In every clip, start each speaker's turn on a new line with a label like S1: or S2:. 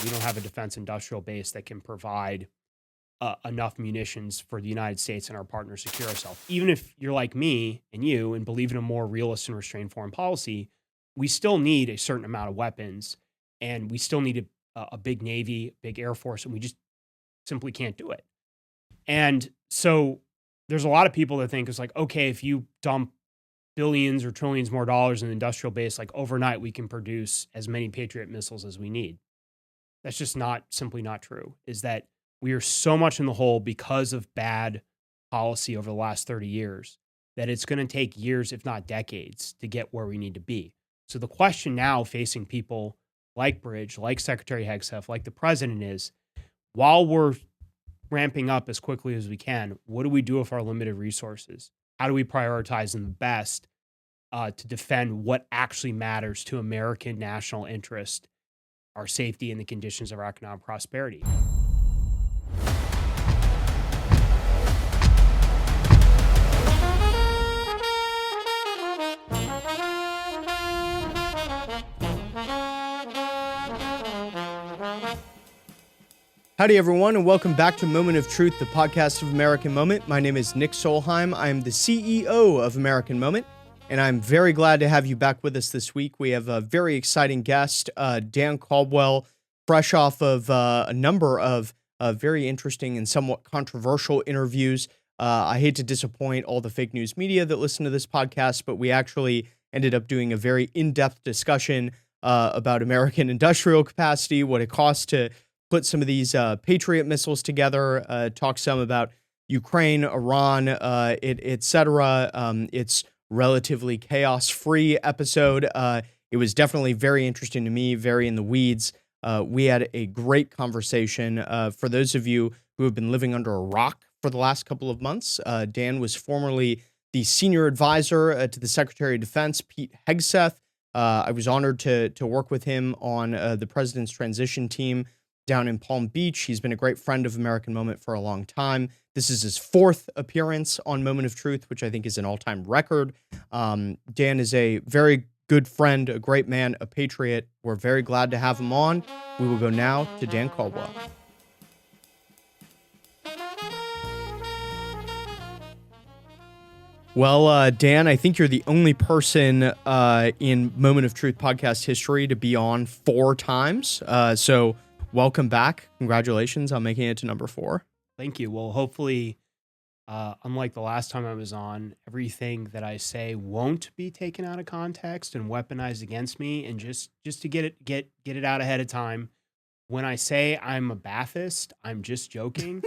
S1: We don't have a defense industrial base that can provide enough munitions for the United States and our partners to secure ourselves. Even if you're like me and you and believe in a more realist and restrained foreign policy, we still need a certain amount of weapons, and we still need a big Navy, big Air Force, and we just simply can't do it. And so there's a lot of people that think it's like, okay, if you dump billions or trillions more dollars in the industrial base, like overnight, we can produce as many Patriot missiles as we need. That's just simply not true. Is that we are so much in the hole because of bad policy over the last 30 years that it's going to take years, if not decades, to get where we need to be. So the question now facing people like Bridge, like Secretary Hegseth, like the president is, while we're ramping up as quickly as we can, what do we do with our limited resources? How do we prioritize them the best to defend what actually matters to American national interest, our safety, and the conditions of our economic prosperity?
S2: Howdy, everyone, and welcome back to Moment of Truth, the podcast of American Moment. My name is Nick Solheim. I am the CEO of American Moment, and I'm very glad to have you back with us this week. We have a very exciting guest, Dan Caldwell, fresh off of a number of very interesting and somewhat controversial interviews. I hate to disappoint all the fake news media that listen to this podcast, but we actually ended up doing a very in-depth discussion about American industrial capacity, what it costs to put some of these Patriot missiles together, talk some about Ukraine, Iran, etc. It's relatively chaos-free episode. It was definitely very interesting to me, very in the weeds. We had a great conversation. For those of you who have been living under a rock for the last couple of months, Dan was formerly the senior advisor to the Secretary of Defense, Pete Hegseth. I was honored to work with him on the president's transition team down in Palm Beach. He's been a great friend of American Moment for a long time. This is his fourth appearance on Moment of Truth, which I think is an all-time record. Dan is a very good friend, a great man, a patriot. We're very glad to have him on. We will go now to Dan Caldwell. Well, Dan, I think you're the only person in Moment of Truth podcast history to be on 4 times. So welcome back. Congratulations on making it to number 4.
S1: Thank you. Well, hopefully, unlike the last time I was on, everything that I say won't be taken out of context and weaponized against me. And just to get it out ahead of time, when I say I'm a Ba'athist, I'm just joking.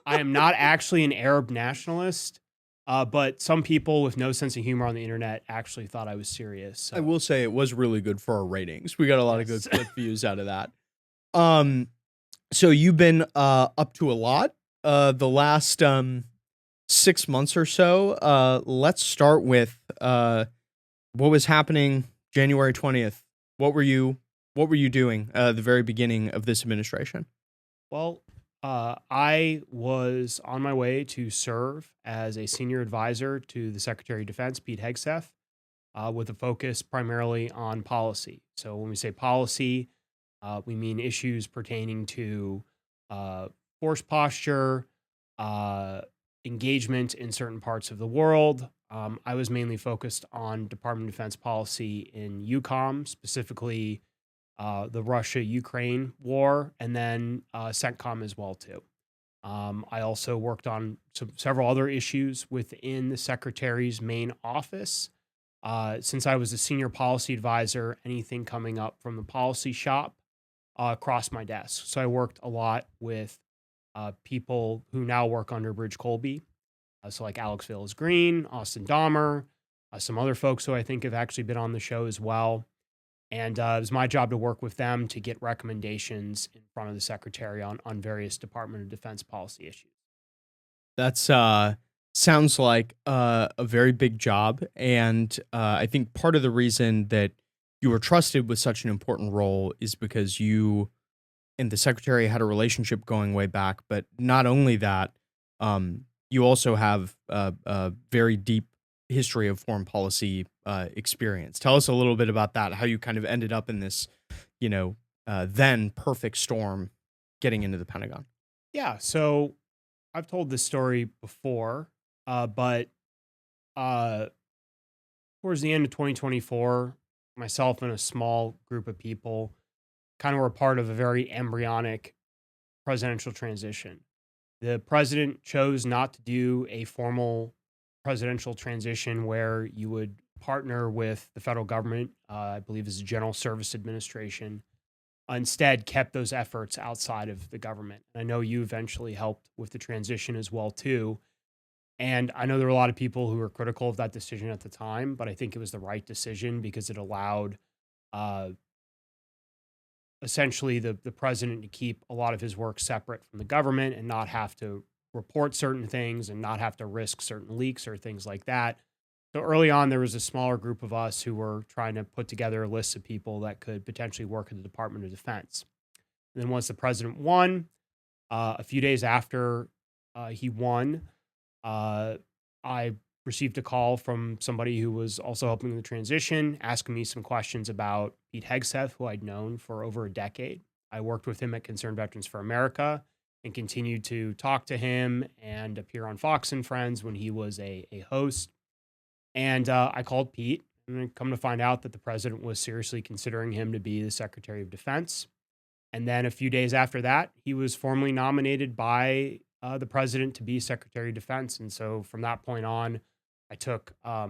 S1: I am not actually an Arab nationalist. But some people with no sense of humor on the internet actually thought I was serious. So.
S2: I will say it was really good for our ratings. We got a lot of good clip views out of that. So you've been up to a lot the last 6 months or so. Let's start with what was happening January 20th. What were you doing at the very beginning of this administration?
S1: Well, I was on my way to serve as a senior advisor to the Secretary of Defense, Pete Hegseth, with a focus primarily on policy. So when we say policy, we mean issues pertaining to force posture, engagement in certain parts of the world. I was mainly focused on Department of Defense policy in EUCOM, specifically the Russia-Ukraine war, and then CENTCOM as well, too. I also worked on several other issues within the Secretary's main office. Since I was a senior policy advisor, anything coming up from the policy shop crossed my desk. So I worked a lot with people who now work under Bridge Colby. So like Alex Valles-Green, Austin Dahmer, some other folks who I think have actually been on the show as well. And it was my job to work with them to get recommendations in front of the Secretary on various Department of Defense policy issues.
S2: That's sounds like a very big job. And I think part of the reason that you were trusted with such an important role is because you and the Secretary had a relationship going way back. But not only that, you also have a very deep history of foreign policy experience. Tell us a little bit about that, how you kind of ended up in this, then perfect storm getting into the Pentagon?
S1: Yeah. So I've told this story before, but uh, towards the end of 2024, myself and a small group of people kind of were part of a very embryonic presidential transition. The president chose not to do a formal presidential transition where you would partner with the federal government, I believe is the General Service Administration. Instead, kept those efforts outside of the government. I know you eventually helped with the transition as well too. And I know there were a lot of people who were critical of that decision at the time, but I think it was the right decision because it allowed uh, essentially the president to keep a lot of his work separate from the government and not have to report certain things and not have to risk certain leaks or things like that. So early on, there was a smaller group of us who were trying to put together a list of people that could potentially work at the Department of Defense. And then once the president won, a few days after he won, uh, I received a call from somebody who was also helping with the transition, asking me some questions about Pete Hegseth, who I'd known for over a decade. I worked with him at Concerned Veterans for America and continued to talk to him and appear on Fox and Friends when he was a host. And I called Pete and I come to find out that the president was seriously considering him to be the Secretary of Defense. And then a few days after that, he was formally nominated by the president to be Secretary of Defense. And so from that point on, I took a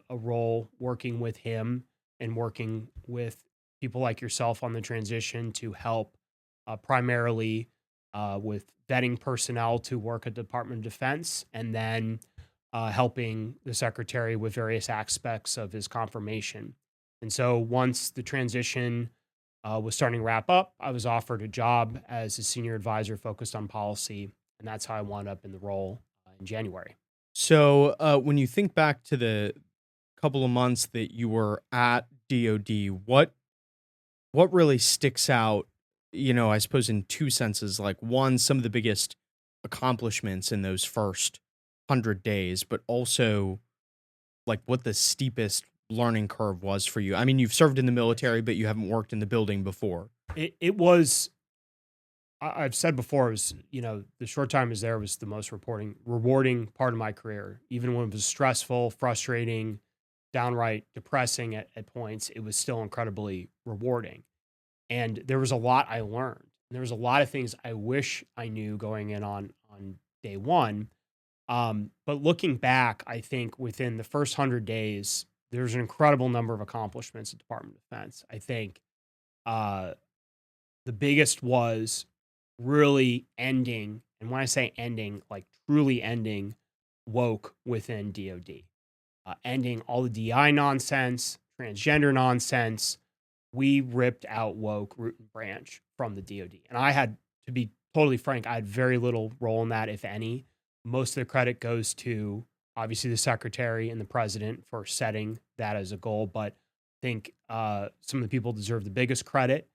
S1: role working with him and working with people like yourself on the transition to help primarily with vetting personnel to work at the Department of Defense and then helping the secretary with various aspects of his confirmation. And so once the transition was starting to wrap up, I was offered a job as a senior advisor focused on policy. And that's how I wound up in the role in January.
S2: So when you think back to the couple of months that you were at DoD, what really sticks out, I suppose in two senses, like one, some of the biggest accomplishments in those first 100 days, but also like what the steepest learning curve was for you. I mean, you've served in the military, but you haven't worked in the building before.
S1: It was, I've said before, it was, the short time I was there was the most rewarding part of my career. Even when it was stressful, frustrating, downright depressing at points, it was still incredibly rewarding. And there was a lot I learned. There was a lot of things I wish I knew going in on day one. But looking back, I think within the first 100 days, there's an incredible number of accomplishments at Department of Defense. I think uh, the biggest was really ending, and when I say ending, like truly ending woke within DoD, ending all the DI nonsense, transgender nonsense. We ripped out woke root and branch from the DoD. And I had, to be totally frank, I had very little role in that, if any. Most of the credit goes to obviously the secretary and the president for setting that as a goal. But I think some of the people deserve the biggest credit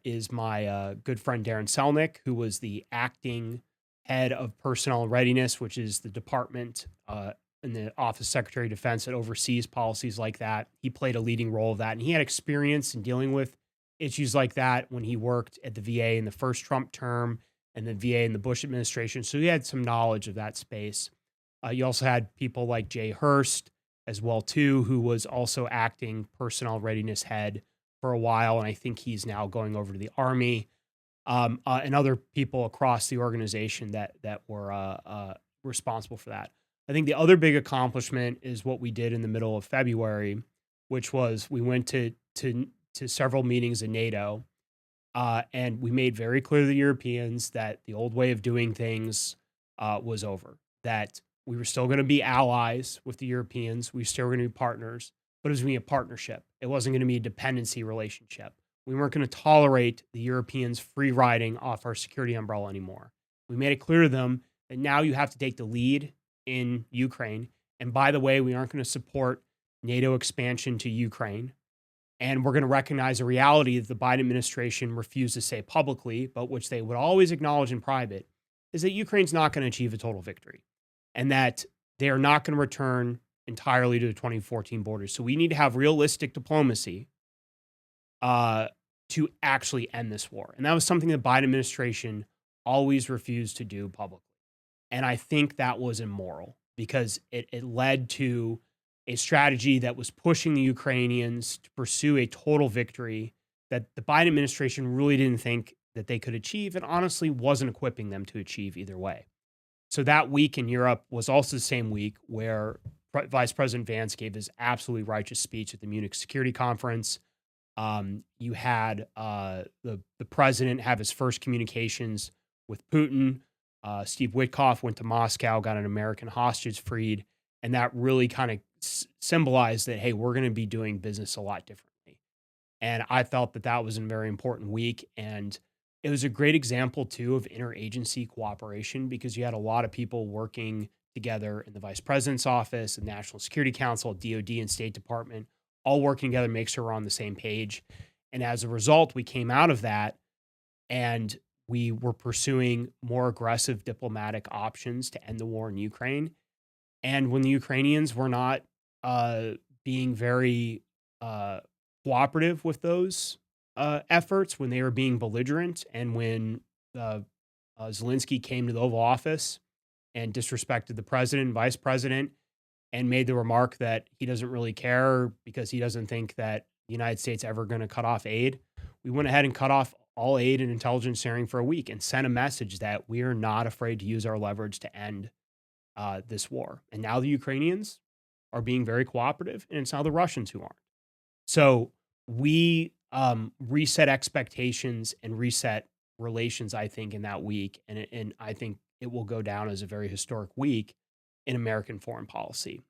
S1: is my good friend Darren Selnick, who was the acting head of personnel and readiness, which is the department in the Office of Secretary of Defense that oversees policies like that. He played a leading role of that, and he had experience in dealing with issues like that when he worked at the VA in the first Trump term and the VA in the Bush administration. So he had some knowledge of that space. You also had people like Jay Hurst as well too, who was also acting personnel readiness head for a while, and I think he's now going over to the Army. And other people across the organization that were responsible for that. I think the other big accomplishment is what we did in the middle of February, which was we went to several meetings in NATO, and we made very clear to the Europeans that the old way of doing things was over, that we were still going to be allies with the Europeans. We still were going to be partners, but it was going to be a partnership. It wasn't going to be a dependency relationship. We weren't going to tolerate the Europeans free riding off our security umbrella anymore. We made it clear to them that now you have to take the lead in Ukraine. And by the way, we aren't going to support NATO expansion to Ukraine. And we're going to recognize a reality that the Biden administration refused to say publicly, but which they would always acknowledge in private, is that Ukraine's not going to achieve a total victory and that they are not going to return entirely to the 2014 borders. So we need to have realistic diplomacy to actually end this war. And that was something the Biden administration always refused to do publicly. And I think that was immoral because it led to a strategy that was pushing the Ukrainians to pursue a total victory that the Biden administration really didn't think that they could achieve, and honestly wasn't equipping them to achieve either way. So that week in Europe was also the same week where Vice President Vance gave his absolutely righteous speech at the Munich Security Conference. You had the president have his first communications with Putin. Steve Witkoff went to Moscow, got an American hostage freed, and that really kind of symbolized that, hey, we're going to be doing business a lot differently. And I felt that that was a very important week. And it was a great example, too, of interagency cooperation because you had a lot of people working together in the vice president's office, the National Security Council, DOD, and State Department, all working together to make sure we're on the same page. And as a result, we came out of that and we were pursuing more aggressive diplomatic options to end the war in Ukraine. And when the Ukrainians were not being very cooperative with those efforts, when they were being belligerent, and when Zelensky came to the Oval Office and disrespected the president and vice president and made the remark that he doesn't really care because he doesn't think that the United States ever going to cut off aid, we went ahead and cut off all aid and intelligence sharing for a week and sent a message that we are not afraid to use our leverage to end this war. And now the Ukrainians are being very cooperative, and it's now the Russians who aren't. So we reset expectations and reset relations, I think, in that week. And I think it will go down as a very historic week in American foreign policy.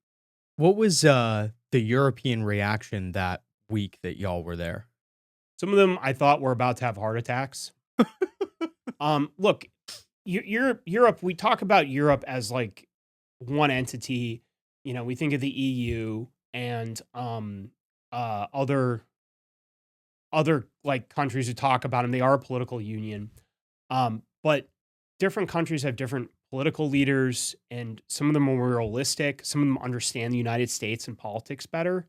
S2: What was the European reaction that week that y'all were there?
S1: Some of them I thought were about to have heart attacks. Look, Europe, we talk about Europe as like one entity. You know, we think of the EU and other like countries who talk about them. They are a political union. But different countries have different political leaders, and some of them are more realistic. Some of them understand the United States and politics better.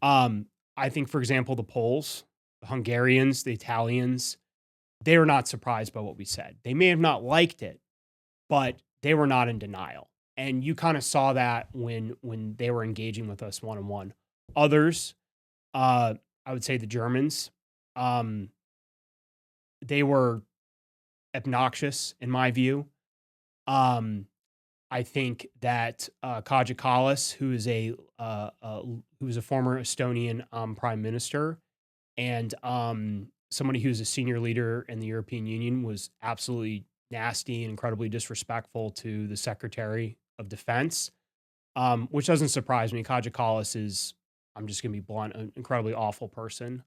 S1: I think, for example, the Poles, the Hungarians, the Italians, they were not surprised by what we said. They may have not liked it, but they were not in denial. And you kind of saw that when they were engaging with us one-on-one. Others, I would say the Germans, they were obnoxious in my view. I think that Kaja Kallas, who is a former Estonian prime minister and somebody who's a senior leader in the European Union, was absolutely nasty and incredibly disrespectful to the Secretary of Defense, which doesn't surprise me. Kaja Kallas is, I'm just going to be blunt, an incredibly awful person.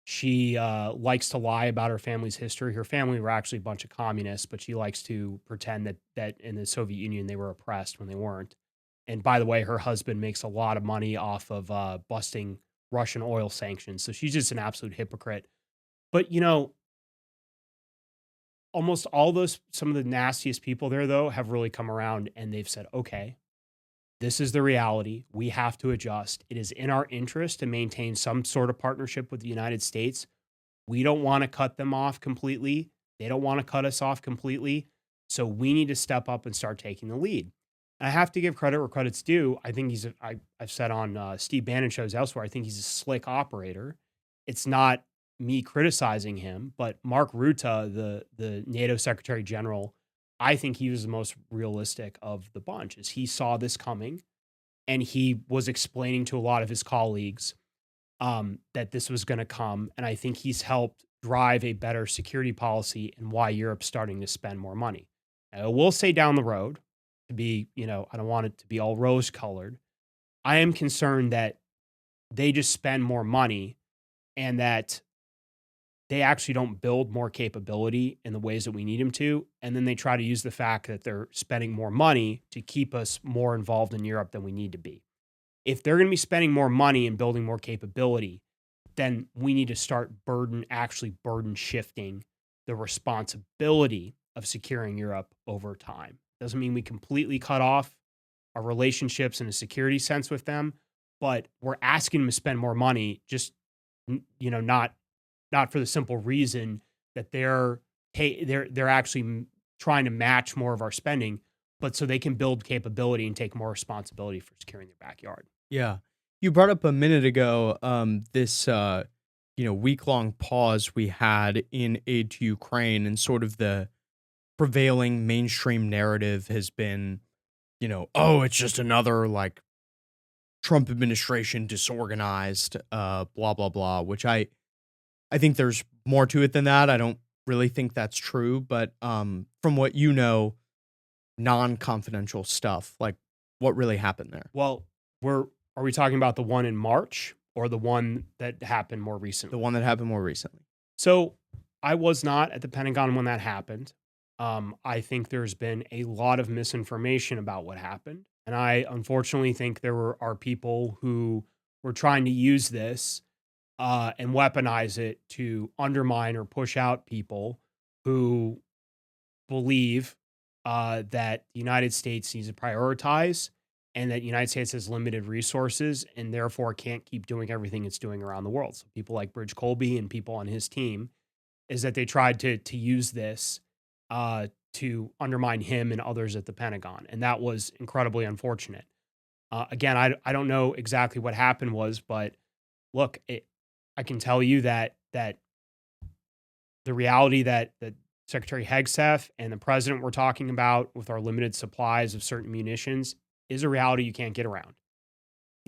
S1: She likes to lie about her family's history. Her family were actually a bunch of communists, but she likes to pretend that in the Soviet Union they were oppressed when they weren't. And by the way, her husband makes a lot of money off of busting Russian oil sanctions. So she's just an absolute hypocrite. But, you know, almost all some of the nastiest people there, though, have really come around and they've said, okay, this is the reality. We have to adjust. It is in our interest to maintain some sort of partnership with the United States. We don't want to cut them off completely. They don't want to cut us off completely. So we need to step up and start taking the lead. And I have to give credit where credit's due. I think I've said on Steve Bannon shows elsewhere, I think he's a slick operator. It's not me criticizing him, but Mark Rutte, the NATO Secretary General, I think he was the most realistic of the bunch. Is he saw this coming, and he was explaining to a lot of his colleagues that this was going to come. And I think he's helped drive a better security policy and why Europe's starting to spend more money. Now, I will say down the road, to be, you know, I don't want it to be all rose colored. I am concerned that they just spend more money and that they actually don't build more capability in the ways that we need them to. And then they try to use the fact that they're spending more money to keep us more involved in Europe than we need to be. If they're going to be spending more money and building more capability, then we need to start burden shifting the responsibility of securing Europe over time. Doesn't mean we completely cut off our relationships in a security sense with them, but we're asking them to spend more money, just, you know, not not for the simple reason that they're actually trying to match more of our spending, but so they can build capability and take more responsibility for securing their backyard.
S2: Yeah. You brought up a minute ago this week-long pause we had in aid to Ukraine, and sort of the prevailing mainstream narrative has been, oh, it's just another like Trump administration disorganized, blah blah blah, which I think there's more to it than that. I don't really think that's true, but from what non-confidential stuff, like what really happened there?
S1: Well, are we talking about the one in March or the one that happened more
S2: The
S1: recently?
S2: one that happened more recently.
S1: So I was not at the Pentagon when that happened. I think there's been a lot of misinformation about what happened. And I unfortunately think are people who were trying to use this and weaponize it to undermine or push out people who believe that the United States needs to prioritize and that the United States has limited resources and therefore can't keep doing everything it's doing around the world. So people like Bridge Colby and people on his team is that they tried to use this to undermine him and others at the Pentagon. And that was incredibly unfortunate. Again, I don't know exactly what happened was, but look, I can tell you that the reality that Secretary Hegseth and the president were talking about with our limited supplies of certain munitions is a reality you can't get around.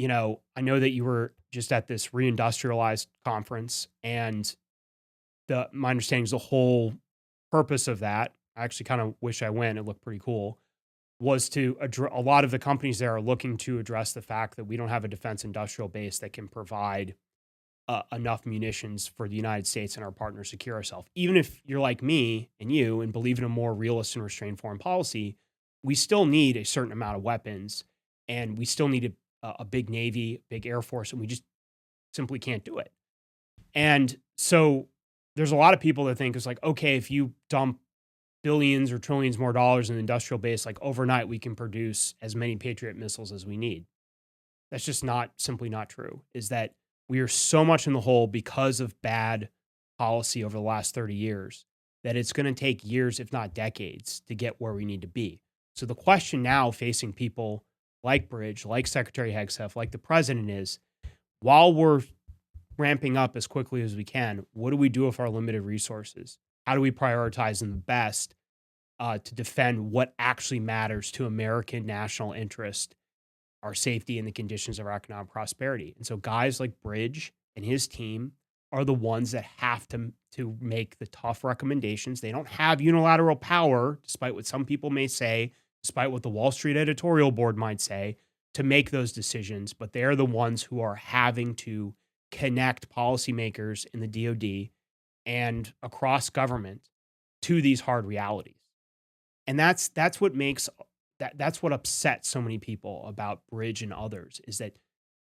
S1: I know that you were just at this reindustrialized conference, and my understanding is the whole purpose of that, I actually kind of wish I went, it looked pretty cool, was to address a lot of the companies there are looking to address the fact that we don't have a defense industrial base that can provide enough munitions for the United States and our partners to secure ourselves. Even if you're like me and you and believe in a more realist and restrained foreign policy, we still need a certain amount of weapons, and we still need a big Navy, big Air Force, and we just simply can't do it. And so there's a lot of people that think it's like, okay, if you dump billions or trillions more dollars in the industrial base, like overnight, we can produce as many Patriot missiles as we need. That's just simply not true. Is that we are so much in the hole because of bad policy over the last 30 years that it's going to take years, if not decades, to get where we need to be. So the question now facing people like Bridge, like Secretary Hegseth, like the president is, while we're ramping up as quickly as we can, what do we do with our limited resources? How do we prioritize them the best to defend what actually matters to American national interest, our safety, and the conditions of our economic prosperity? And so guys like Bridge and his team are the ones that have to make the tough recommendations. They don't have unilateral power, despite what some people may say, despite what the Wall Street editorial board might say, to make those decisions, but they're the ones who are having to connect policymakers in the DoD and across government to these hard realities. And that's what makes that's what upsets so many people about Bridge and others, is that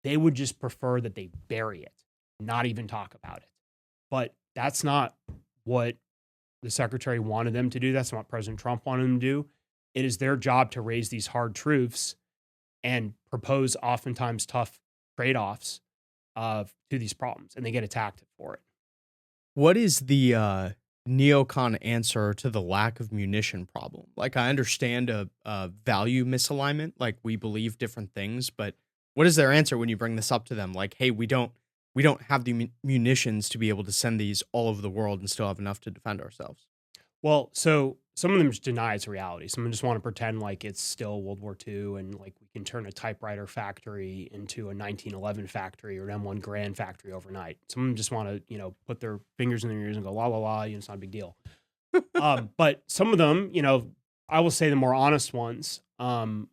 S1: they would just prefer that they bury it, not even talk about it. But that's not what the secretary wanted them to do. That's not what President Trump wanted them to do. It is their job to raise these hard truths and propose oftentimes tough trade-offs to these problems, and they get attacked for it.
S2: What is the neocon answer to the lack of munition problem? Like, I understand a value misalignment, like we believe different things, but what is their answer when you bring this up to them? Like, hey, we don't have the munitions to be able to send these all over the world and still have enough to defend ourselves.
S1: Well, so some of them just deny it's reality. Some of them just want to pretend like it's still World War II and like we can turn a typewriter factory into a 1911 factory or an M1 Grand factory overnight. Some of them just want to, put their fingers in their ears and go, la, la, la, it's not a big deal. But some of them, I will say the more honest ones will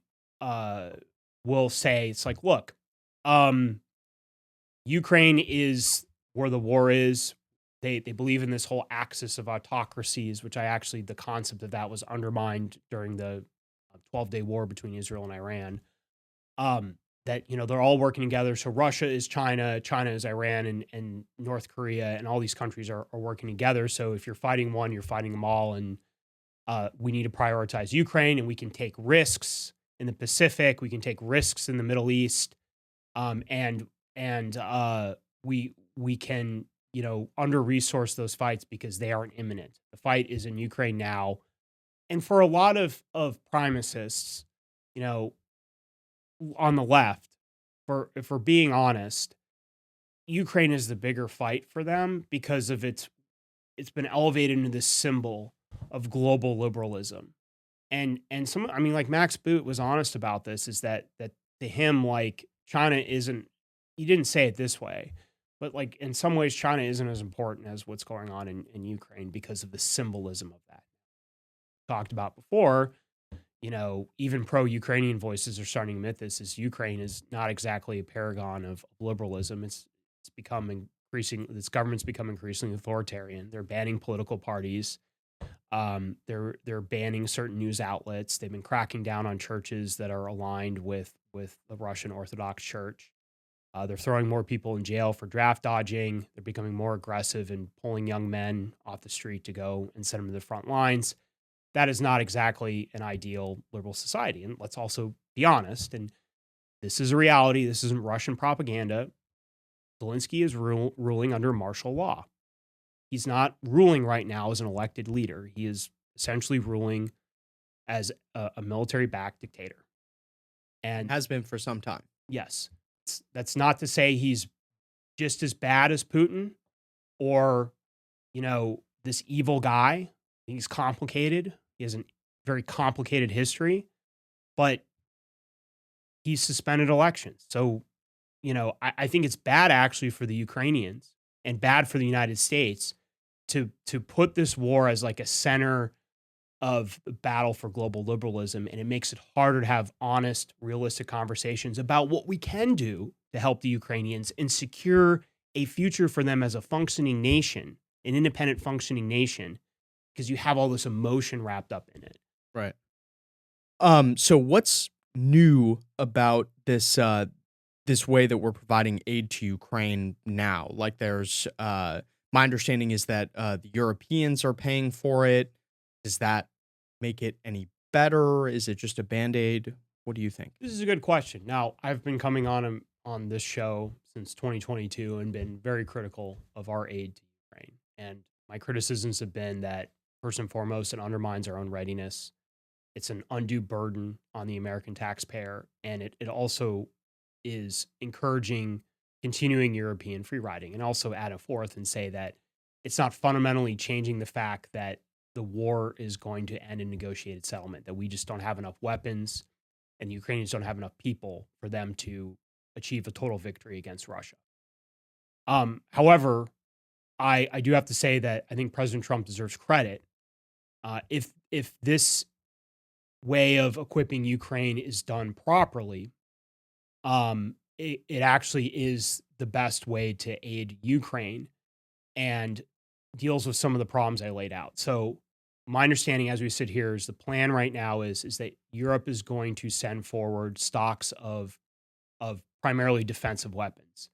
S1: say, it's like, look, Ukraine is where the war is. They believe in this whole axis of autocracies, which the concept of that was undermined during the 12-day war between Israel and Iran. That, they're all working together. So Russia is China, China is Iran, and North Korea, and all these countries are working together. So if you're fighting one, you're fighting them all. And we need to prioritize Ukraine, and we can take risks in the Pacific. We can take risks in the Middle East. And we can under-resource those fights because they aren't imminent. The fight is in Ukraine now. And for a lot of primicists, on the left, if we're being honest, Ukraine is the bigger fight for them because of it's been elevated into this symbol of global liberalism. And some, I mean, like Max Boot was honest about this, is that to him, like, China isn't, he didn't say it this way, but like in some ways China isn't as important as what's going on in Ukraine because of the symbolism of that. Talked about before, even pro-Ukrainian voices are starting to admit this, is Ukraine is not exactly a paragon of liberalism. It's become this government's become increasingly authoritarian. They're banning political parties. They're banning certain news outlets. They've been cracking down on churches that are aligned with the Russian Orthodox Church. They're throwing more people in jail for draft dodging. They're becoming more aggressive and pulling young men off the street to go and send them to the front lines. That is not exactly an ideal liberal society. And let's also be honest, and this is a reality. This isn't Russian propaganda. Zelensky is ruling under martial law. He's not ruling right now as an elected leader. He is essentially ruling as a military-backed dictator. And
S2: has been for some time.
S1: Yes. That's not to say he's just as bad as Putin or, this evil guy. He's complicated. He has a very complicated history, but he's suspended elections. So, I think it's bad actually for the Ukrainians and bad for the United States to put this war as like a center of the battle for global liberalism. And it makes it harder to have honest, realistic conversations about what we can do to help the Ukrainians and secure a future for them as a functioning nation, an independent functioning nation, because you have all this emotion wrapped up in it.
S2: Right. So what's new about this this way that we're providing aid to Ukraine now? Like, there's my understanding is that the Europeans are paying for it. Does that make it any better? Is it just a Band-Aid? What do you think?
S1: This is a good question. Now, I've been coming on this show since 2022 and been very critical of our aid to Ukraine. And my criticisms have been that, first and foremost, it undermines our own readiness. It's an undue burden on the American taxpayer. And it also is encouraging continuing European free riding, and also add a fourth and say that it's not fundamentally changing the fact that the war is going to end in negotiated settlement, that we just don't have enough weapons and the Ukrainians don't have enough people for them to achieve a total victory against Russia. However, I do have to say that I think President Trump deserves credit. If this way of equipping Ukraine is done properly, it actually is the best way to aid Ukraine and deals with some of the problems I laid out. So my understanding as we sit here is the plan right now is that Europe is going to send forward stocks of primarily defensive weapons,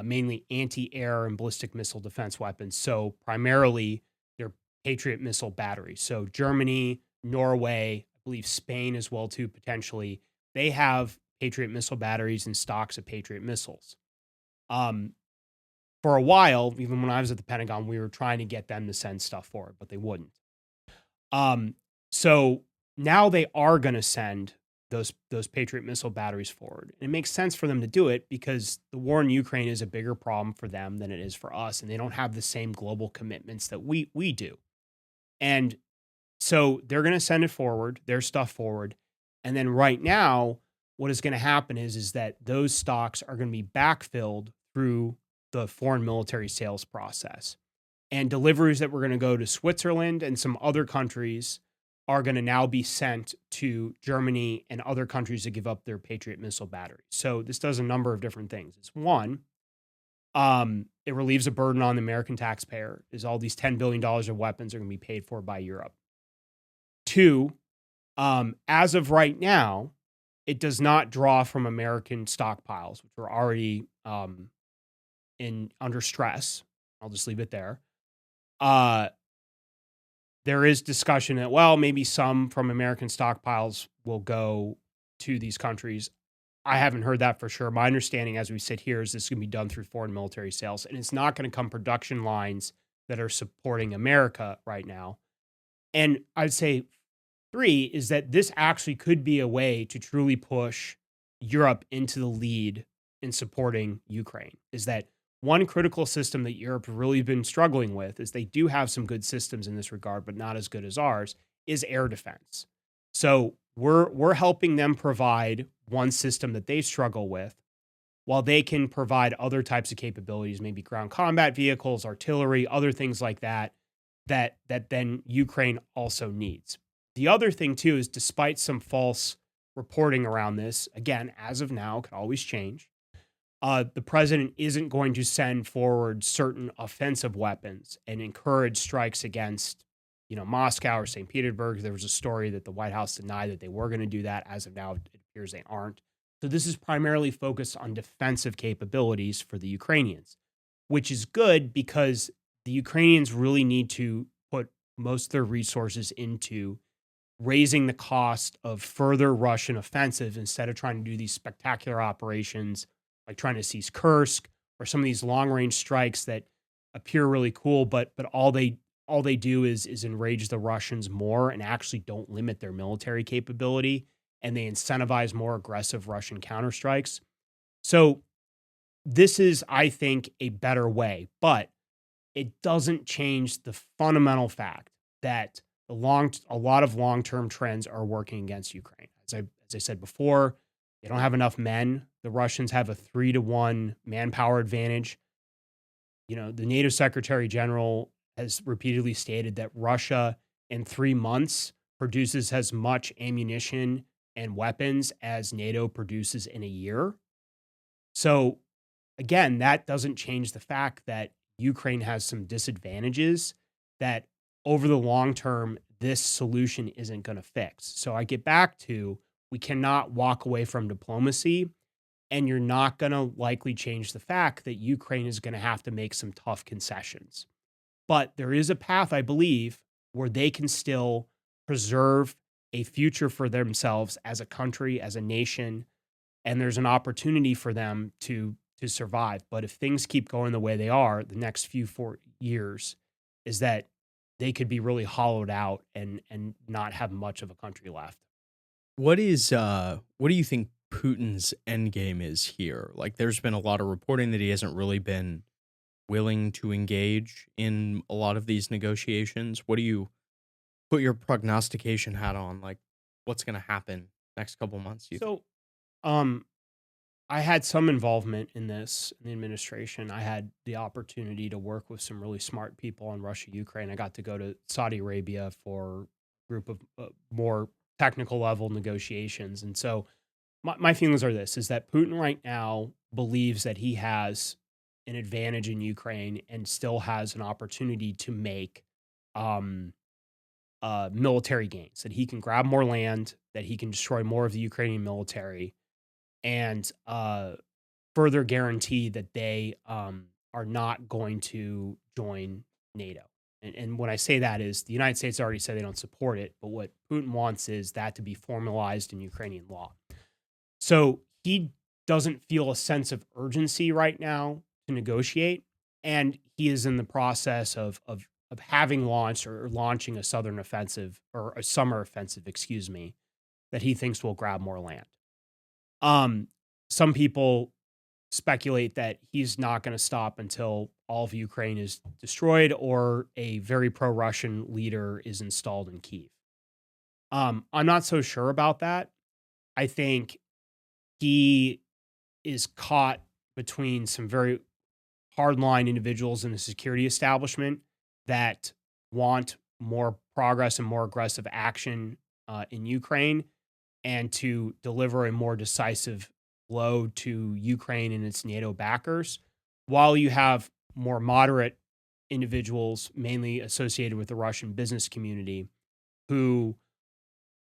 S1: mainly anti-air and ballistic missile defense weapons. So primarily they're Patriot missile batteries. So Germany, Norway, I believe Spain as well too, potentially, they have Patriot missile batteries and stocks of Patriot missiles. For a while, even when I was at the Pentagon, we were trying to get them to send stuff forward, but they wouldn't. So now they are going to send those Patriot missile batteries forward. And it makes sense for them to do it because the war in Ukraine is a bigger problem for them than it is for us, and they don't have the same global commitments that we do. And so they're going to send it forward, their stuff forward, and then right now, what is going to happen is that those stocks are going to be backfilled through the foreign military sales process. And deliveries that were going to go to Switzerland and some other countries are going to now be sent to Germany and other countries that give up their Patriot missile batteries. So this does a number of different things. It's one, it relieves a burden on the American taxpayer, is all these $10 billion of weapons are going to be paid for by Europe. Two, as of right now, it does not draw from American stockpiles, which are already under stress. I'll just leave it there. There is discussion that, well, maybe some from American stockpiles will go to these countries. I haven't heard that for sure. My understanding as we sit here is this is going to be done through foreign military sales, and it's not going to come production lines that are supporting America right now. And I'd say three is that this actually could be a way to truly push Europe into the lead in supporting Ukraine. Is that one critical system that Europe has really been struggling with is they do have some good systems in this regard, but not as good as ours, is air defense. So we're helping them provide one system that they struggle with while they can provide other types of capabilities, maybe ground combat vehicles, artillery, other things like that, that then Ukraine also needs. The other thing too is despite some false reporting around this, again, as of now, could always change. The president isn't going to send forward certain offensive weapons and encourage strikes against, Moscow or St. Petersburg. There was a story that the White House denied that they were going to do that. As of now, it appears they aren't. So this is primarily focused on defensive capabilities for the Ukrainians, which is good because the Ukrainians really need to put most of their resources into raising the cost of further Russian offensives instead of trying to do these spectacular operations like trying to seize Kursk or some of these long range strikes that appear really cool, but all they do is enrage the Russians more and actually don't limit their military capability, and they incentivize more aggressive Russian counterstrikes. So this is, I think, a better way, but it doesn't change the fundamental fact that a lot of long-term trends are working against Ukraine. As I said before, they don't have enough men. The Russians have a 3-to-1 manpower advantage. The NATO Secretary General has repeatedly stated that Russia in 3 months produces as much ammunition and weapons as NATO produces in a year. So again, that doesn't change the fact that Ukraine has some disadvantages that over the long term, this solution isn't going to fix. So I get back to, we cannot walk away from diplomacy, and you're not going to likely change the fact that Ukraine is going to have to make some tough concessions. But there is a path, I believe, where they can still preserve a future for themselves as a country, as a nation, and there's an opportunity for them to survive. But if things keep going the way they are, the next few 4 years is that they could be really hollowed out and not have much of a country left.
S2: What do you think Putin's endgame is here? Like, there's been a lot of reporting that he hasn't really been willing to engage in a lot of these negotiations. What do you put your prognostication hat on? Like, what's going to happen next couple months?
S1: So, um, I had some involvement in this in the administration. I had the opportunity to work with some really smart people on Russia, Ukraine. I got to go to Saudi Arabia for a group of more technical level negotiations. And so my feelings are this, is that Putin right now believes that he has an advantage in Ukraine and still has an opportunity to make military gains, that he can grab more land, that he can destroy more of the Ukrainian military, and further guarantee that they are not going to join NATO. And when I say that is the United States already said they don't support it, but what Putin wants is that to be formalized in Ukrainian law. So he doesn't feel a sense of urgency right now to negotiate, and he is in the process of having launched or launching a southern offensive or a summer offensive, excuse me, that he thinks will grab more land. Some people speculate that he's not going to stop until all of Ukraine is destroyed or a very pro-Russian leader is installed in Kyiv. I'm not so sure about that. I think he is caught between some very hardline individuals in the security establishment that want more progress and more aggressive action in Ukraine, and to deliver a more decisive blow to Ukraine and its NATO backers, while you have more moderate individuals, mainly associated with the Russian business community, who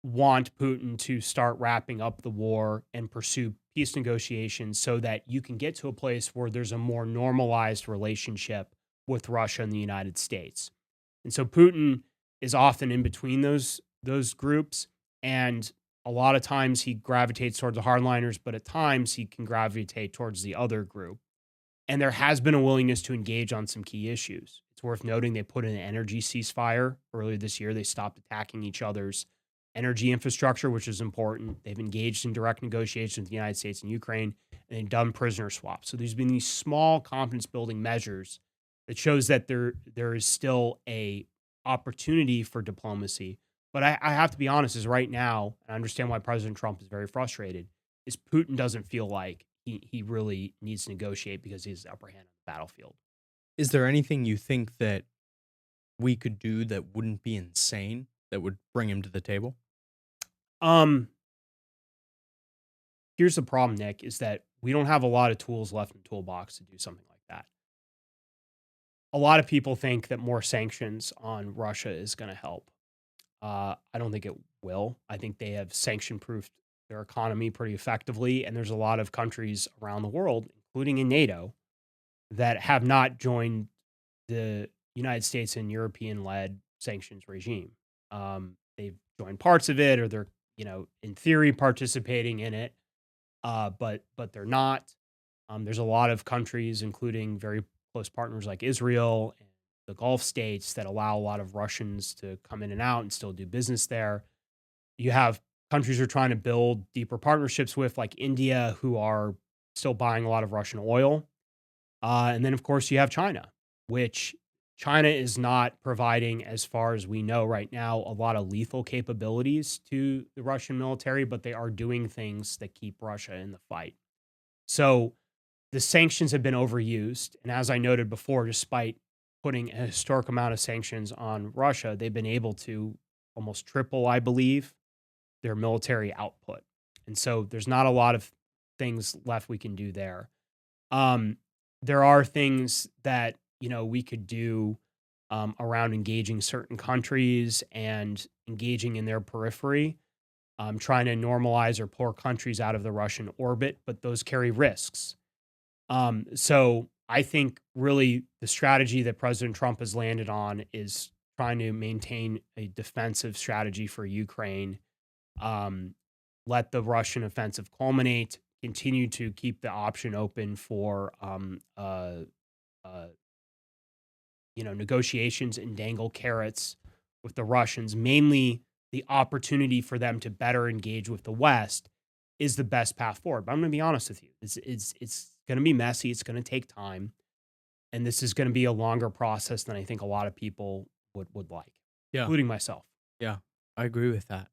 S1: want Putin to start wrapping up the war and pursue peace negotiations so that you can get to a place where there's a more normalized relationship with Russia and the United States. And so Putin is often in between those groups, and a lot of times he gravitates towards the hardliners, but at times he can gravitate towards the other group. And there has been a willingness to engage on some key issues. It's worth noting they put in an energy ceasefire earlier this year. They stopped attacking each other's energy infrastructure, which is important. They've engaged in direct negotiations with the United States and Ukraine, and they've done prisoner swaps. So there's been these small confidence building measures that shows that there is still a opportunity for diplomacy. But I have to be honest, is right now, and I understand why President Trump is very frustrated, is Putin doesn't feel like he really needs to negotiate because he has the upper hand on the battlefield.
S2: Is there anything you think that we could do that wouldn't be insane that would bring him to the table?
S1: Here's the problem, Nick, is that we don't have a lot of tools left in the toolbox to do something like that. A lot of people think that more sanctions on Russia is going to help. I don't think it will. I think they have sanction-proofed their economy pretty effectively, and there's a lot of countries around the world, including in NATO, that have not joined the United States and European-led sanctions regime. They've joined parts of it, or they're, in theory, participating in it, but they're not. There's a lot of countries, including very close partners like Israel and the Gulf states, that allow a lot of Russians to come in and out and still do business there. You have countries you're trying to build deeper partnerships with, like India, who are still buying a lot of Russian oil. And then, of course, you have China, which China is not providing, as far as we know right now, a lot of lethal capabilities to the Russian military, but they are doing things that keep Russia in the fight. So the sanctions have been overused. And as I noted before, despite putting a historic amount of sanctions on Russia, they've been able to almost triple, I believe, their military output. And so there's not a lot of things left we can do there. There are things that, we could do around engaging certain countries and engaging in their periphery, trying to normalize or pull countries out of the Russian orbit, but those carry risks. So I think really the strategy that President Trump has landed on is trying to maintain a defensive strategy for Ukraine, let the Russian offensive culminate, continue to keep the option open for negotiations and dangle carrots with the Russians. Mainly the opportunity for them to better engage with the West is the best path forward. But I'm going to be honest with you. It's going to be messy. It's going to take time. And this is going to be a longer process than I think a lot of people would like, including myself.
S2: Yeah, I agree with that.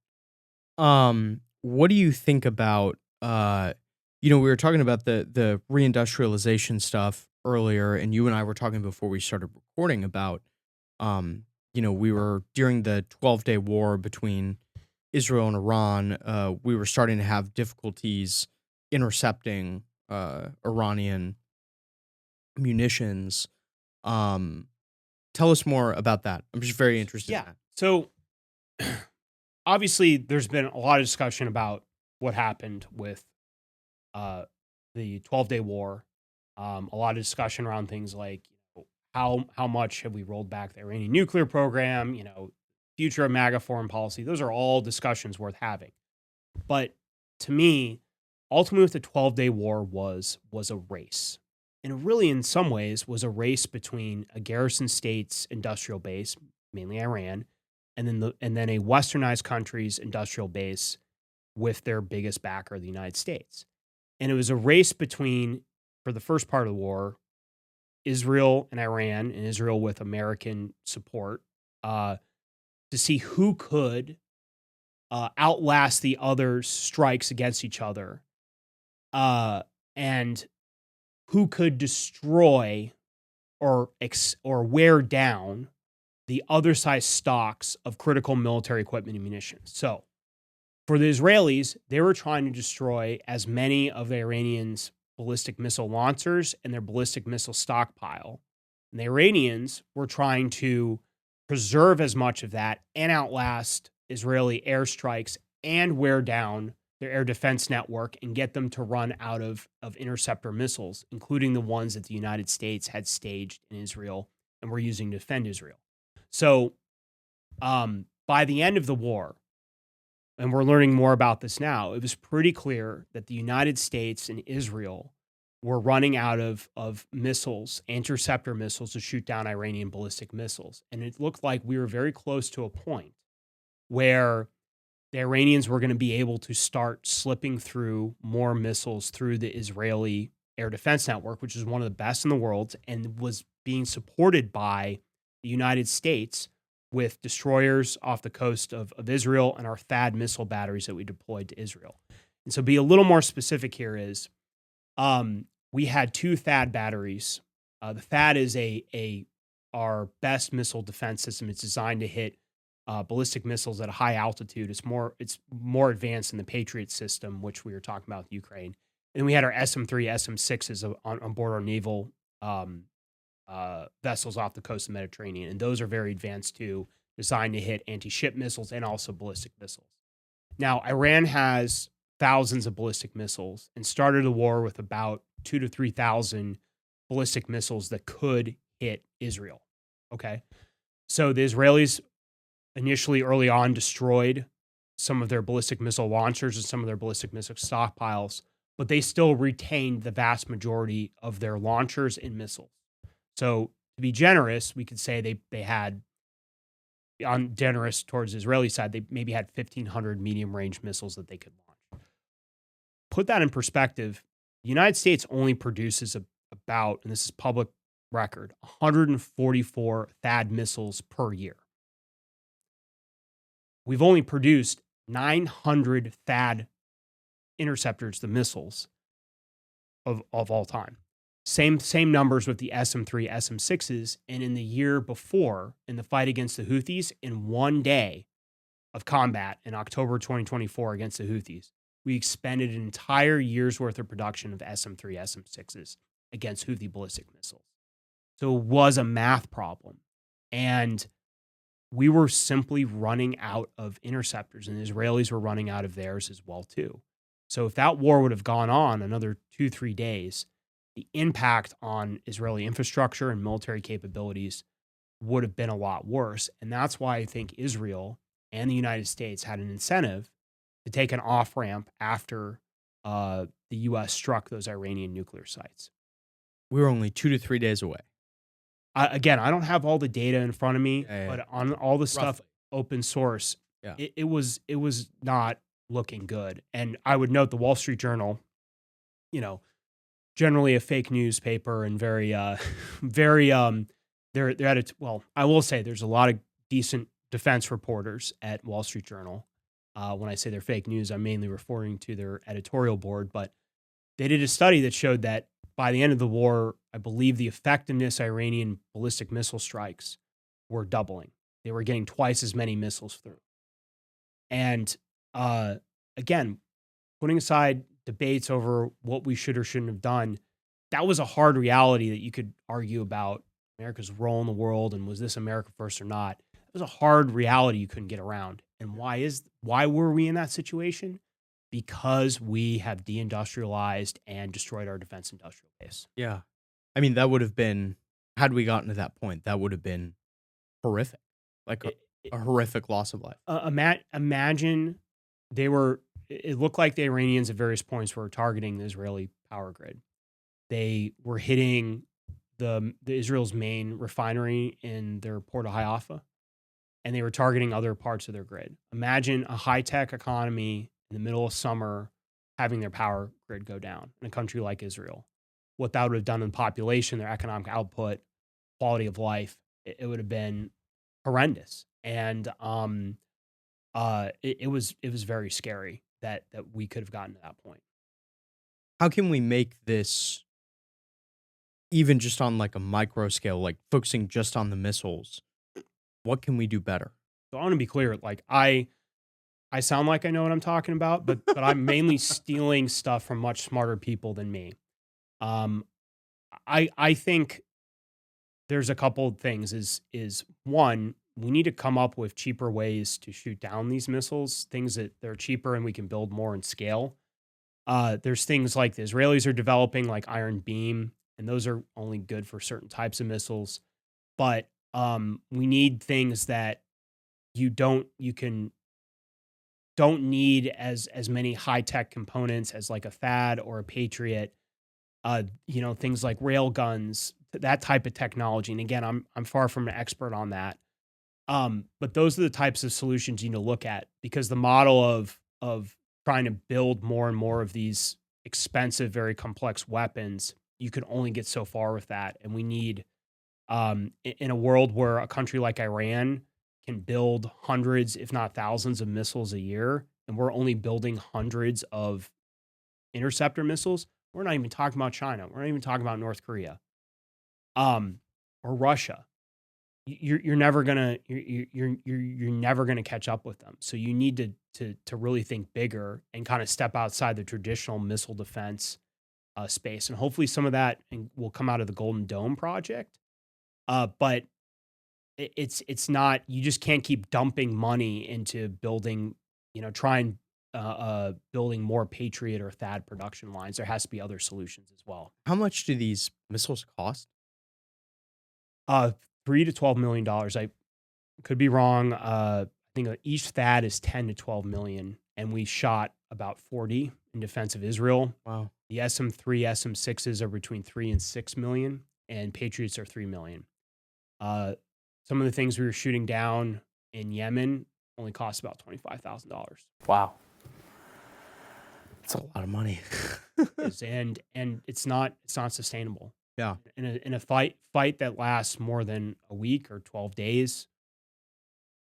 S2: What do you think about, we were talking about the reindustrialization stuff earlier, and you and I were talking before we started recording about, we were during the 12-day war between Israel and Iran, we were starting to have difficulties intercepting Iranian munitions. Tell us more about that. I'm just very interested in that.
S1: So obviously there's been a lot of discussion about what happened with the 12-day war. A lot of discussion around things like how much have we rolled back the Iranian nuclear program, future of MAGA foreign policy. Those are all discussions worth having. But to me, ultimately, what the 12-day war was a race. And it really, in some ways, was a race between a garrison state's industrial base, mainly Iran, and then a westernized country's industrial base with their biggest backer, the United States. And it was a race between, for the first part of the war, Israel and Iran, and Israel with American support, to see who could outlast the other's strikes against each other, and who could destroy or wear down the other side's stocks of critical military equipment and munitions. So for the Israelis, they were trying to destroy as many of the Iranians' ballistic missile launchers and their ballistic missile stockpile. And the Iranians were trying to preserve as much of that and outlast Israeli airstrikes and wear down their air defense network and get them to run out of interceptor missiles, including the ones that the United States had staged in Israel and were using to defend Israel. So by the end of the war, and we're learning more about this now, it was pretty clear that the United States and Israel were running out of missiles, interceptor missiles, to shoot down Iranian ballistic missiles. And it looked like we were very close to a point where the Iranians were going to be able to start slipping through more missiles through the Israeli air defense network, which is one of the best in the world and was being supported by the United States with destroyers off the coast of Israel and our THAAD missile batteries that we deployed to Israel. And so be a little more specific here is we had 2 THAAD batteries. The THAAD is our best missile defense system. It's designed to hit ballistic missiles at a high altitude. It's more advanced than the Patriot system, which we were talking about with Ukraine. And we had our SM-3, SM-6s on board our naval vessels off the coast of the Mediterranean. And those are very advanced too, designed to hit anti-ship missiles and also ballistic missiles. Now, Iran has thousands of ballistic missiles and started the war with about 2,000 to 3,000 ballistic missiles that could hit Israel. Okay. So the Israelis initially early on destroyed some of their ballistic missile launchers and some of their ballistic missile stockpiles, but they still retained the vast majority of their launchers and missiles. So to be generous, we could say they had, on generous towards the Israeli side, they maybe had 1,500 medium range missiles that they could launch. Put that in perspective, the United States only produces about, and this is public record, 144 THAAD missiles per year. We've only produced 900 THAAD interceptors, the missiles of all time. Same numbers with the SM-3, SM-6s. And in the year before, in the fight against the Houthis, in one day of combat in October 2024 against the Houthis, we expended an entire year's worth of production of SM-3, SM-6s against Houthi ballistic missiles. So it was a math problem. And we were simply running out of interceptors, and the Israelis were running out of theirs as well too. So if that war would have gone on another 2-3 days, the impact on Israeli infrastructure and military capabilities would have been a lot worse. And that's why I think Israel and the United States had an incentive to take an off-ramp after the U.S. struck those Iranian nuclear sites.
S2: We were only 2 to 3 days away.
S1: Again, I don't have all the data in front of me, but on all the stuff open source, it was not looking good. And I would note the Wall Street Journal, generally a fake newspaper and very they're at it. Well, I will say there's a lot of decent defense reporters at Wall Street Journal. When I say they're fake news, I'm mainly referring to their editorial board, but they did a study that showed that by the end of the war, I believe the effectiveness Iranian ballistic missile strikes were doubling. They were getting twice as many missiles through. And again, putting aside debates over what we should or shouldn't have done, that was a hard reality that you could argue about America's role in the world and was this America first or not. It was a hard reality you couldn't get around. And why were we in that situation? Because we have deindustrialized and destroyed our defense industrial base.
S2: Yeah. I mean, that would have been, had we gotten to that point, that would have been horrific. Like a horrific loss of life.
S1: Imagine it looked like the Iranians at various points were targeting the Israeli power grid. They were hitting the Israel's main refinery in their port of Haifa, and they were targeting other parts of their grid. Imagine a high-tech economy in the middle of summer having their power grid go down in a country like Israel. What that would have done in population, their economic output, quality of life, it would have been horrendous. And it was very scary that we could have gotten to that point.
S2: How can we make this, even just on like a micro scale, like focusing just on the missiles, what can we do better?
S1: So I want to be clear, like I sound like I know what I'm talking about, but I'm mainly stealing stuff from much smarter people than me. I think there's a couple of things. Is one, we need to come up with cheaper ways to shoot down these missiles, things that they're cheaper and we can build more in scale. There's things like the Israelis are developing, like Iron Beam, and those are only good for certain types of missiles. But we need things that you can don't need as many high tech components as like a THAAD or a Patriot. Things like rail guns, that type of technology. And again, I'm far from an expert on that. But those are the types of solutions you need to look at, because the model of trying to build more and more of these expensive, very complex weapons, you can only get so far with that. And we need, in a world where a country like Iran can build hundreds, if not thousands, of missiles a year, and we're only building hundreds of interceptor missiles. We're not even talking about China. We're not even talking about North Korea, or Russia. You're never gonna you're never gonna catch up with them. So you need to really think bigger and kind of step outside the traditional missile defense space. And hopefully some of that will come out of the Golden Dome project. But it's not, you just can't keep dumping money into building, building more Patriot or THAAD production lines. There has to be other solutions as well.
S2: How much do these missiles cost?
S1: $3 to $12 million. I could be wrong. I think each THAAD is 10 to 12 million, and we shot about 40 in defense of Israel.
S2: Wow.
S1: The SM-3, SM-6s are between 3 and 6 million, and Patriots are 3 million. Some of the things we were shooting down in Yemen only cost about $25,000.
S2: Wow. That's a lot of money.
S1: and it's not sustainable.
S2: Yeah.
S1: In a fight that lasts more than a week or 12 days,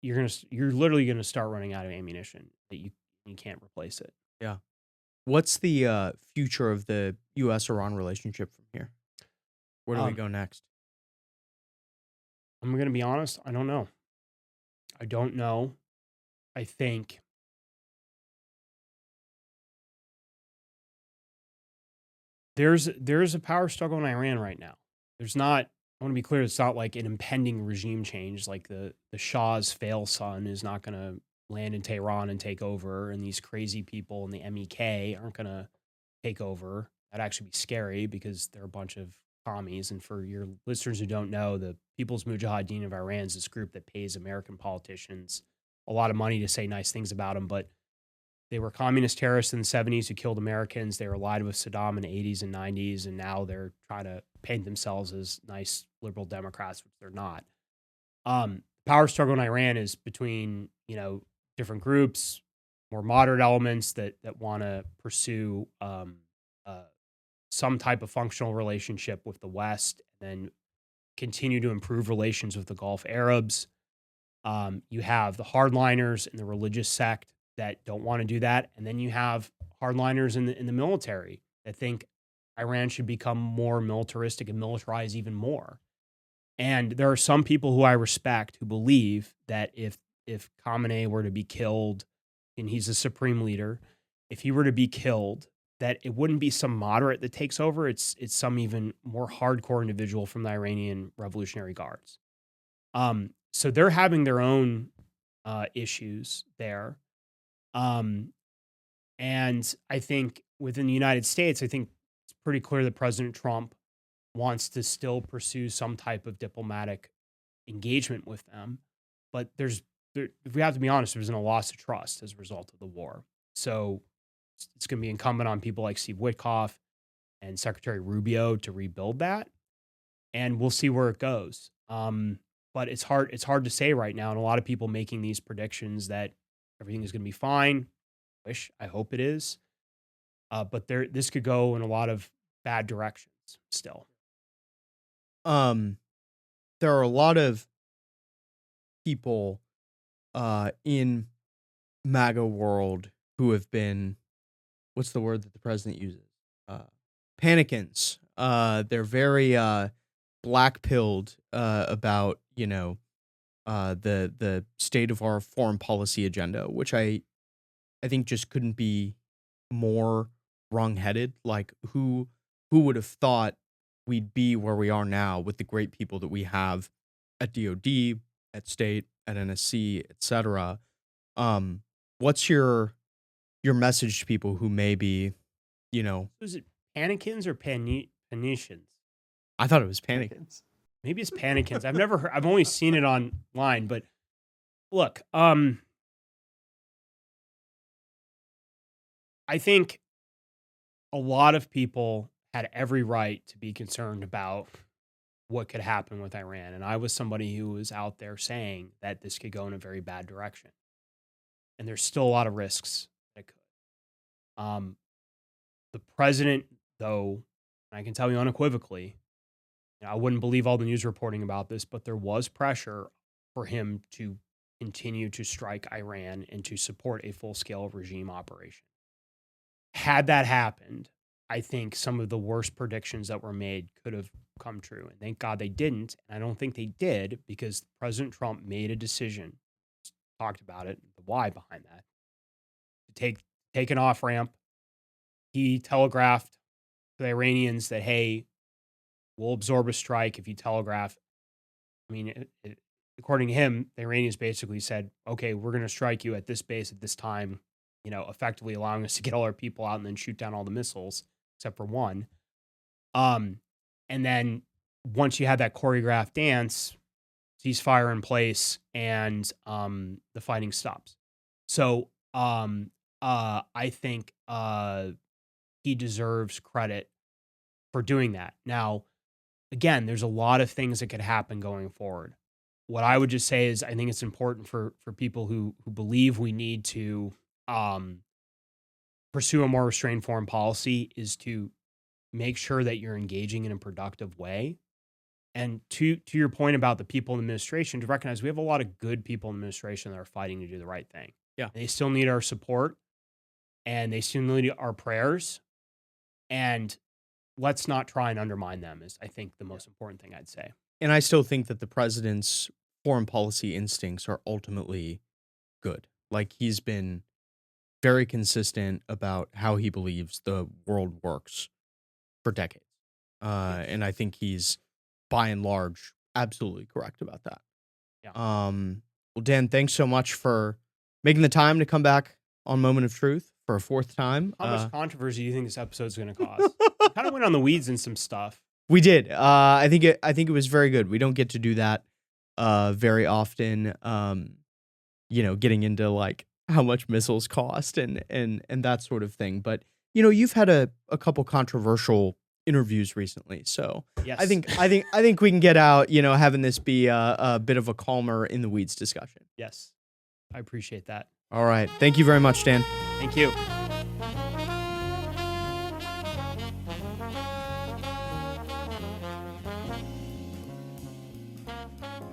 S1: you're literally gonna start running out of ammunition that you can't replace it.
S2: Yeah. What's the future of the U.S.-Iran relationship from here? Where do we go next?
S1: I'm gonna be honest. I don't know. I think there's a power struggle in Iran right now. There's not. I want to be clear. It's not like an impending regime change. Like the Shah's fail son is not going to land in Tehran and take over, and these crazy people in the MEK aren't going to take over. That'd actually be scary because they're a bunch of commies. And for your listeners who don't know, the People's Mujahideen of Iran is this group that pays American politicians a lot of money to say nice things about them, but they were communist terrorists in the 70s who killed Americans. They were allied with Saddam in the 80s and 90s, and now they're trying to paint themselves as nice liberal Democrats, which they're not. Power struggle in Iran is between, different groups, more moderate elements that want to pursue some type of functional relationship with the West, and then continue to improve relations with the Gulf Arabs. You have the hardliners and the religious sect that don't want to do that, and then you have hardliners in the military that think Iran should become more militaristic and militarize even more. And there are some people who I respect who believe that if Khamenei were to be killed, and he's a supreme leader, if he were to be killed, that it wouldn't be some moderate that takes over. It's some even more hardcore individual from the Iranian Revolutionary Guards. So they're having their own issues there. And I think within the United States, I think it's pretty clear that President Trump wants to still pursue some type of diplomatic engagement with them. But if we have to be honest, there's been a loss of trust as a result of the war. So it's going to be incumbent on people like Steve Witkoff and Secretary Rubio to rebuild that. And we'll see where it goes. But it's hard to say right now. And a lot of people making these predictions that everything is going to be fine. I hope it is. But this could go in a lot of bad directions still.
S2: There are a lot of people in MAGA world who have been, what's the word that the president uses? Panicans. They're very black-pilled about, the state of our foreign policy agenda, which I think just couldn't be more wrong-headed. Like, who would have thought we'd be where we are now with the great people that we have at DOD, at state, at NSC, etc. What's your message to people who may be,
S1: Is it panikins or panicians?
S2: I thought it was panikins.
S1: Maybe it's panikins. I've only seen it online, but look, I think a lot of people had every right to be concerned about what could happen with Iran. And I was somebody who was out there saying that this could go in a very bad direction. And there's still a lot of risks that it could. The president, though, and I can tell you unequivocally, I wouldn't believe all the news reporting about this, but there was pressure for him to continue to strike Iran and to support a full-scale regime operation. Had that happened, I think some of the worst predictions that were made could have come true. And thank God they didn't. And I don't think they did because President Trump made a decision, talked about it, the why behind that, to take an off-ramp. He telegraphed to the Iranians that, hey, we'll absorb a strike if you telegraph. I mean, according to him, the Iranians basically said, okay, we're going to strike you at this base at this time, effectively allowing us to get all our people out and then shoot down all the missiles, except for one. And then once you had that choreographed dance, ceasefire in place, and the fighting stops. So I think he deserves credit for doing that. Now, again, there's a lot of things that could happen going forward. What I would just say is I think it's important for people who believe we need to pursue a more restrained foreign policy is to make sure that you're engaging in a productive way. And to your point about the people in the administration, to recognize we have a lot of good people in the administration that are fighting to do the right thing.
S2: Yeah.
S1: They still need our support and they still need our prayers. And let's not try and undermine them is, I think, the most important thing I'd say.
S2: And I still think that the president's foreign policy instincts are ultimately good. Like, he's been very consistent about how he believes the world works for decades. And I think he's, by and large, absolutely correct about that.
S1: Yeah.
S2: Well, Dan, thanks so much for making the time to come back on Moment of Truth for a fourth time.
S1: How much controversy do you think this episode's going to cause? Kind of went on the weeds in some stuff.
S2: We did. I think it was very good. We don't get to do that very often. Getting into like how much missiles cost and that sort of thing. But you've had a couple controversial interviews recently, so
S1: yes.
S2: I think we can get out. Having this be a bit of a calmer in the weeds discussion.
S1: Yes, I appreciate that.
S2: All right, thank you very much, Dan.
S1: Thank you.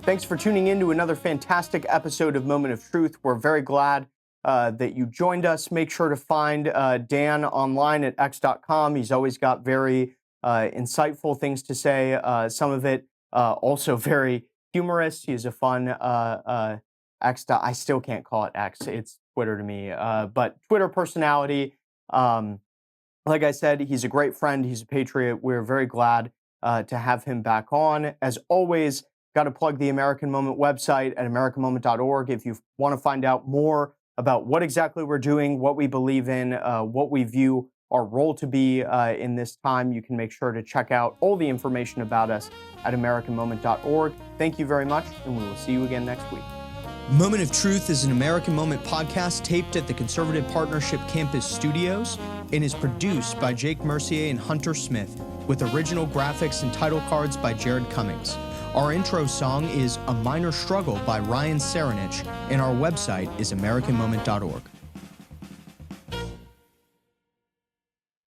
S2: Thanks for tuning in to another fantastic episode of Moment of Truth. We're very glad that you joined us. Make sure to find Dan online at x.com. He's always got very insightful things to say. Some of it also very humorous. He has a fun I still can't call it X. It's Twitter to me. But Twitter personality. Like I said, he's a great friend. He's a patriot. We're very glad to have him back on. As always, got to plug the American Moment website at americanmoment.org. If you want to find out more about what exactly we're doing, what we believe in, what we view our role to be in this time, you can make sure to check out all the information about us at americanmoment.org. Thank you very much, and we will see you again next week. Moment of Truth is an American Moment podcast taped at the Conservative Partnership Campus Studios and is produced by Jake Mercier and Hunter Smith, with original graphics and title cards by Jared Cummings. Our intro song is A Minor Struggle by Ryan Serenich, and our website is americanmoment.org.